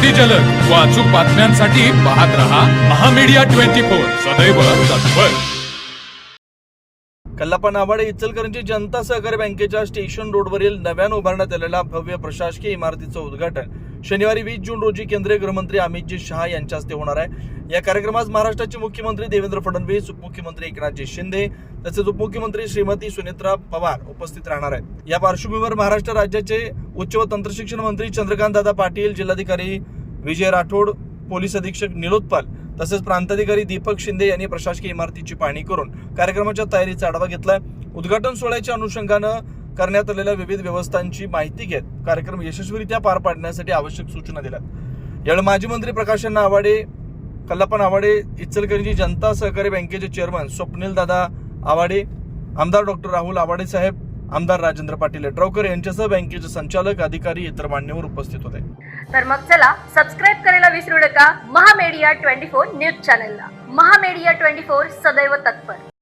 अगदी जलद व अचूक बातम्यांसाठी पाहत रहा महामीडिया 24 सदैव तत्पर. कल्लाप्पा नावाडे इचलकरंजी जनता सहकारी बँकेच्या स्टेशन रोडवरील नव्यानं उभारण्यात आलेल्या भव्य प्रशासकीय इमारतीचं उद्घाटन शनिवारी 20 जून रोजी केंद्रीय गृहमंत्री अमित शहा यांच्या हस्ते होणार आहे. या कार्यक्रमात महाराष्ट्राचे मुख्यमंत्री देवेंद्र फडणवीस, उपमुख्यमंत्री एकनाथ शिंदे तसेच उपमुख्यमंत्री श्रीमती सुनेत्रा पवार उपस्थित राहणार आहेत. या पार्श्वभूमीवर महाराष्ट्र राज्याचे उच्च व तंत्रशिक्षण मंत्री चंद्रकांत दादा पाटील, जिल्हाधिकारी विजय राठोड, पोलीस अधीक्षक निलोत्पाल तसेच प्रांताधिकारी दीपक शिंदे यांनी प्रशासकीय इमारतीची पाहणी करून कार्यक्रमाच्या तयारीचा आढावा घेतलाय. उद्घाटन सोहळ्याच्या अनुषंगानं करण्यात आलेल्या विविध व्यवस्थांची माहिती घेत कार्यक्रम यशस्वीरित्या पार पाडण्यासाठी आवश्यक सूचना दिल्या. यावेळी माजी मंत्री प्रकाश आवाडे, कल्लाप्पा नावाडे, इचलकरंजी जनता सहकारी बँकेचे चेअरमन स्वप्नील दादा आवाडे, आमदार डॉक्टर राहुल आवाडे साहेब, आमदार राजेंद्र पाटील यड्रावकर यांच्यासह बँकेचे संचालक, अधिकारी, इतर मान्यवर उपस्थित होते. तर मग चला सबस्क्राईब करायला विसरू नका महामीडिया 24 न्यूज चॅनलला. महामीडिया 24 सदैव तत्पर.